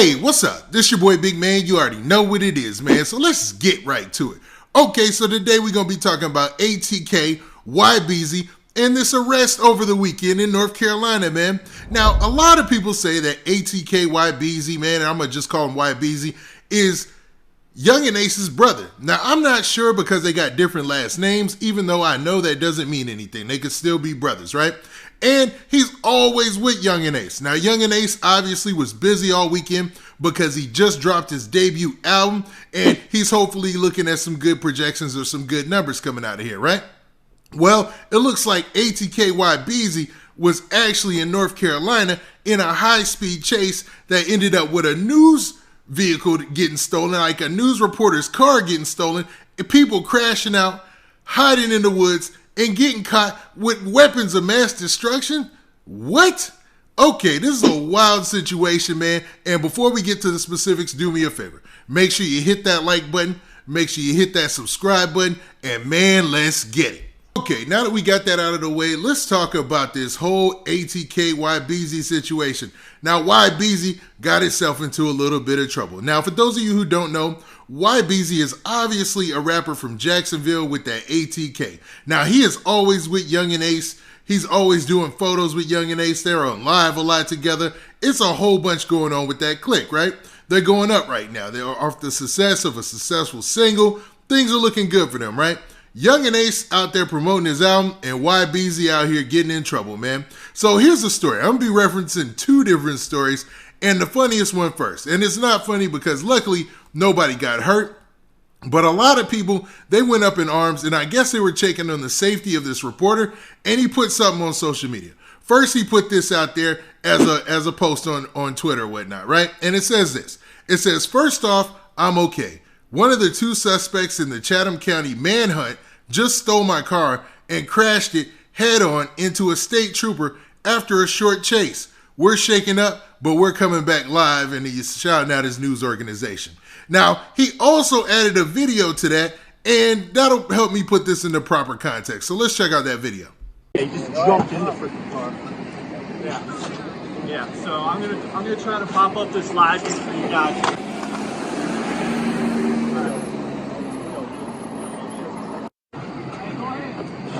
Hey, what's up? This your boy Big Man. You already know what it is, man. So let's just get right to it. Okay, so today we're going to be talking about ATK YBeezy and this arrest over the weekend in North Carolina, man. Now, a lot of people say that ATK YBeezy, man, and I'm going to just call him YBeezy, is Young and Ace's brother. Now, I'm not sure because they got different last names, even though I know that doesn't mean anything. They could still be brothers, right? And he's always with Young and Ace. Now, Young and Ace obviously was busy all weekend because he just dropped his debut album, and he's hopefully looking at some good projections or some good numbers coming out of here, right? Well, it looks like ATK YBeezy was actually in North Carolina in a high-speed chase that ended up with a news vehicle getting stolen, like a news reporter's car getting stolen, and people crashing out, hiding in the woods, and getting caught with weapons of mass destruction? What? Okay, this is a wild situation, man. And before we get to the specifics, do me a favor. Make sure you hit that like button. Make sure you hit that subscribe button. And man, let's get it. Okay, now that we got that out of the way, let's talk about this whole ATK YBeezy situation. Now, YBeezy got itself into a little bit of trouble. Now, for those of you who don't know, YBeezy is obviously a rapper from Jacksonville with that ATK. Now, he is always with Young and Ace. He's always doing photos with Young and Ace. They're on live a lot together. It's a whole bunch going on with that clique, right? They're going up right now. They're off the success of a successful single. Things are looking good for them, right? Young and Ace out there promoting his album, and YBeezy out here getting in trouble, man. So here's the story. I'm going to be referencing two different stories, and the funniest one first. And it's not funny because luckily nobody got hurt, but a lot of people, they went up in arms, and I guess they were checking on the safety of this reporter, and he put something on social media. First, he put this out there as a post on Twitter or whatnot, right? And it says this. It says, "First off, I'm okay. One of the two suspects in the Chatham County manhunt just stole my car and crashed it head-on into a state trooper after a short chase. We're shaken up, but we're coming back live," and he's shouting out his news organization. Now, he also added a video to that, and that'll help me put this in the proper context. So let's check out that video. He just jumped in the freaking car. Yeah. So I'm gonna try to pop up this live feed for you guys.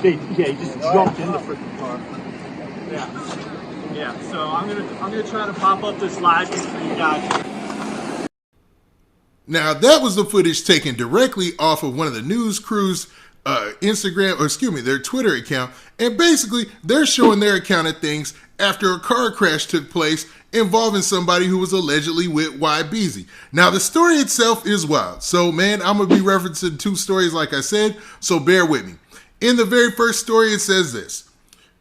Yeah, he just jumped in the freaking car. Yeah. So I'm gonna try to pop up this live feed for you guys. Now, that was the footage taken directly off of one of the news crew's their Twitter account. And basically, they're showing their account of things after a car crash took place involving somebody who was allegedly with YBeezy. Now, the story itself is wild. So, man, I'm going to be referencing two stories, like I said, so bear with me. In the very first story, it says this.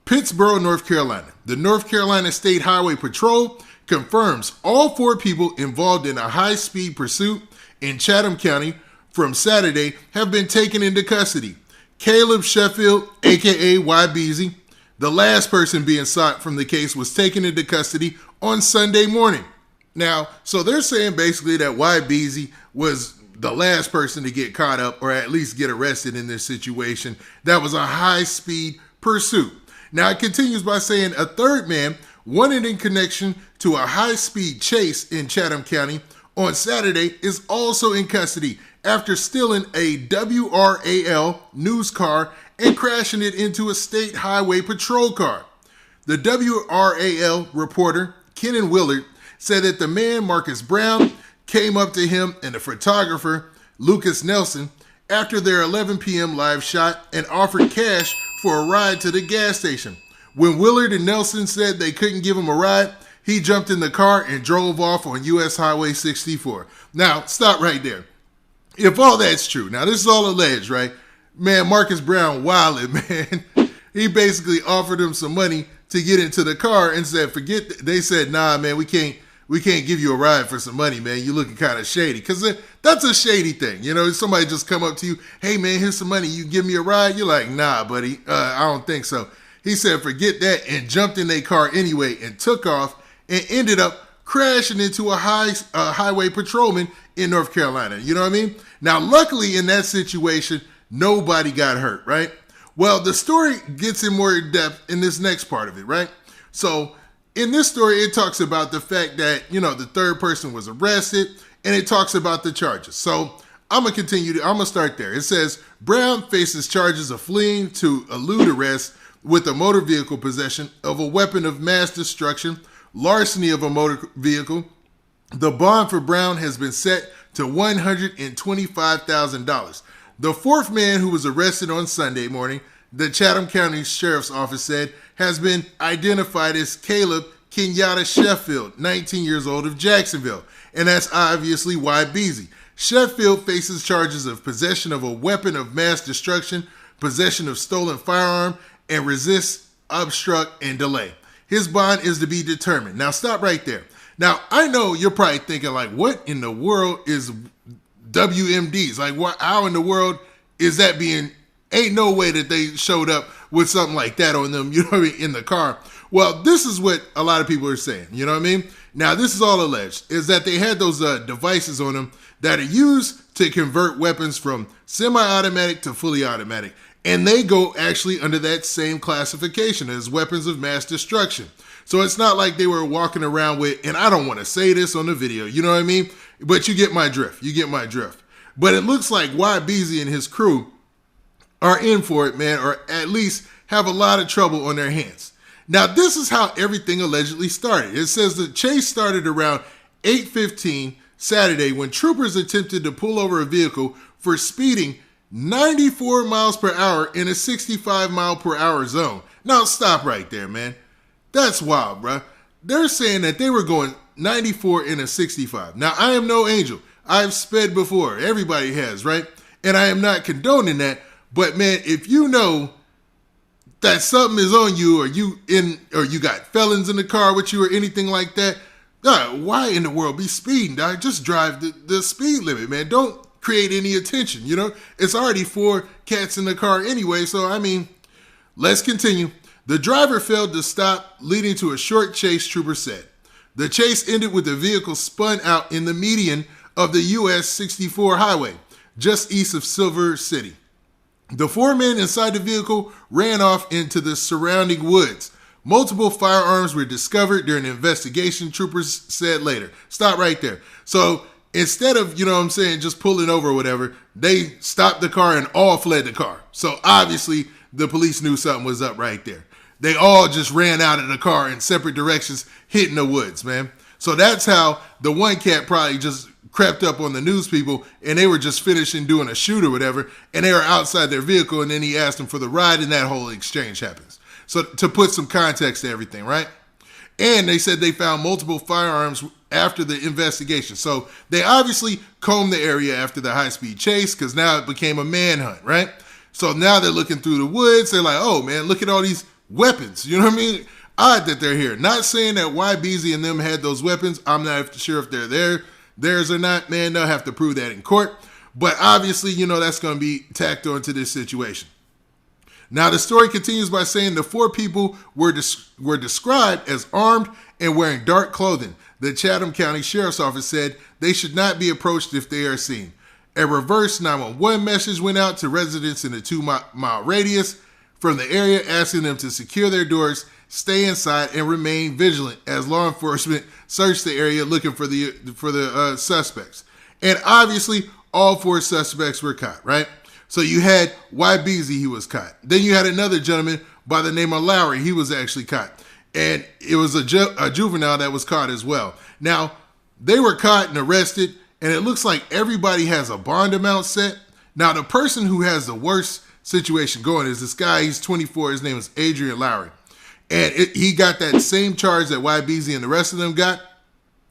Pittsboro, North Carolina. The North Carolina State Highway Patrol confirms all 4 people involved in a high-speed pursuit in Chatham County from Saturday have been taken into custody. Caleb Sheffield, aka YBeezy, the last person being sought from the case, was taken into custody on Sunday morning. Now, so they're saying basically that YBeezy was the last person to get caught up or at least get arrested in this situation. That was a high-speed pursuit. Now, it continues by saying a third man, wanted in connection to a high-speed chase in Chatham County on Saturday, is also in custody after stealing a WRAL news car and crashing it into a state highway patrol car. The WRAL reporter, Kenan Willard, said that the man, Marcus Brown, came up to him and the photographer, Lucas Nelson, after their 11 p.m. live shot and offered cash for a ride to the gas station. When Willard and Nelson said they couldn't give him a ride, he jumped in the car and drove off on U.S. Highway 64. Now, stop right there. If all that's true, now this is all alleged, right? Man, Marcus Brown wilded, man. He basically offered him some money to get into the car and said, they said, nah, man, we can't give you a ride for some money, man. You looking kind of shady. Because that's a shady thing. You know, somebody just come up to you, hey, man, here's some money. You give me a ride? You're like, nah, buddy, I don't think so. He said, forget that, and jumped in their car anyway and took off and ended up crashing into a highway patrolman in North Carolina. You know what I mean? Now, luckily in that situation, nobody got hurt, right? Well, the story gets in more depth in this next part of it, right? So in this story, it talks about the fact that, the third person was arrested, and it talks about the charges. So I'm going to start there. It says, Brown faces charges of fleeing to elude arrest with a motor vehicle possession of a weapon of mass destruction, larceny of a motor vehicle. The bond for Brown has been set to $125,000. The fourth man who was arrested on Sunday morning, the Chatham County Sheriff's Office said, has been identified as Caleb Kenyatta Sheffield, 19 years old, of Jacksonville. And that's obviously YBeezy. Sheffield faces charges of possession of a weapon of mass destruction, possession of stolen firearm, and resist, obstruct, and delay. His bond is to be determined. Now stop right there. Now, I know you're probably thinking, like, what in the world is WMDs? Like, how in the world is that being... Ain't no way that they showed up with something like that on them, in the car. Well, this is what a lot of people are saying, you know what I mean? Now, this is all alleged, is that they had those devices on them that are used to convert weapons from semi-automatic to fully automatic. And they go actually under that same classification as weapons of mass destruction. So it's not like they were walking around with, and I don't want to say this on the video, you know what I mean? But you get my drift, But it looks like YBeezy and his crew are in for it, man, or at least have a lot of trouble on their hands. Now, this is how everything allegedly started. It says the chase started around 8:15 Saturday when troopers attempted to pull over a vehicle for speeding 94 miles per hour in a 65 mile per hour zone. Now, stop right there, man. That's wild, bruh. They're saying that they were going 94 in a 65. Now, I am no angel. I've sped before. Everybody has, right? And I am not condoning that. But man, if you know that something is on you, or you got felons in the car with you or anything like that, why in the world be speeding, dog? Just drive the speed limit, man. Don't create any attention, It's already 4 cats in the car anyway, so I mean, let's continue. The driver failed to stop, leading to a short chase, trooper said. The chase ended with the vehicle spun out in the median of the US 64 highway, just east of Silver City. The 4 men inside the vehicle ran off into the surrounding woods. Multiple firearms were discovered during the investigation, troopers said later. Stop right there. So instead of, just pulling over or whatever, they stopped the car and all fled the car. So obviously the police knew something was up right there. They all just ran out of the car in separate directions, hitting the woods, man. So that's how the one cat probably just crept up on the news people, and they were just finishing doing a shoot or whatever, and they were outside their vehicle, and then he asked them for the ride, and that whole exchange happens. So to put some context to everything, right? And they said they found multiple firearms after the investigation. So they obviously combed the area after the high-speed chase, because now it became a manhunt, right? So now they're looking through the woods. They're like, oh, man, look at all these weapons. You know what I mean? Odd that they're here. Not saying that YBeezy and them had those weapons. I'm not sure if they're theirs or not, man. They'll have to prove that in court. But obviously, that's going to be tacked onto this situation. Now, the story continues by saying the 4 people were described as armed and wearing dark clothing. The Chatham County Sheriff's Office said they should not be approached if they are seen. A reverse 911 message went out to residents in a 2-mile radius from the area, asking them to secure their doors, stay inside, and remain vigilant as law enforcement searched the area looking for the suspects. And obviously, all 4 suspects were caught, right? So you had YBeezy, he was caught. Then you had another gentleman by the name of Lowry, he was actually caught. And it was a juvenile that was caught as well. Now, they were caught and arrested, and it looks like everybody has a bond amount set. Now, the person who has the worst situation going is this guy. He's 24. His name is Adrian Lowry. And he got that same charge that YBeezy and the rest of them got.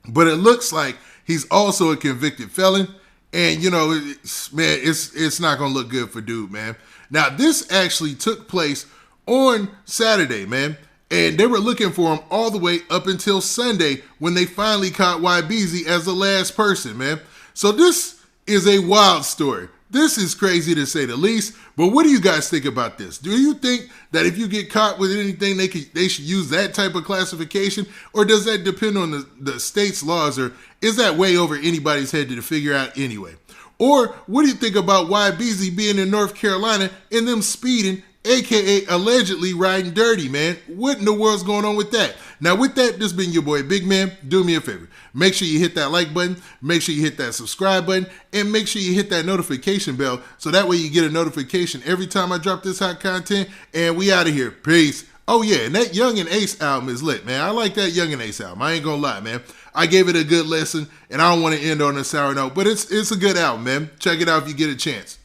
But it looks like he's also a convicted felon. And, it's not going to look good for dude, man. Now, this actually took place on Saturday, man. And they were looking for him all the way up until Sunday when they finally caught YBeezy as the last person, man. So this is a wild story. This is crazy to say the least. But what do you guys think about this? Do you think that if you get caught with anything, they should use that type of classification? Or does that depend on the state's laws? Or is that way over anybody's head to figure out anyway? Or what do you think about YBeezy being in North Carolina and them speeding, a.k.a. allegedly riding dirty, man? What in the world's going on with that? Now, with that, this been your boy Big Man. Do me a favor. Make sure you hit that like button. Make sure you hit that subscribe button. And make sure you hit that notification bell so that way you get a notification every time I drop this hot content. And we out of here. Peace. Oh, yeah, and that Young and Ace album is lit, man. I like that Young and Ace album. I ain't gonna lie, man. I gave it a good listen, and I don't want to end on a sour note, but it's a good album, man. Check it out if you get a chance.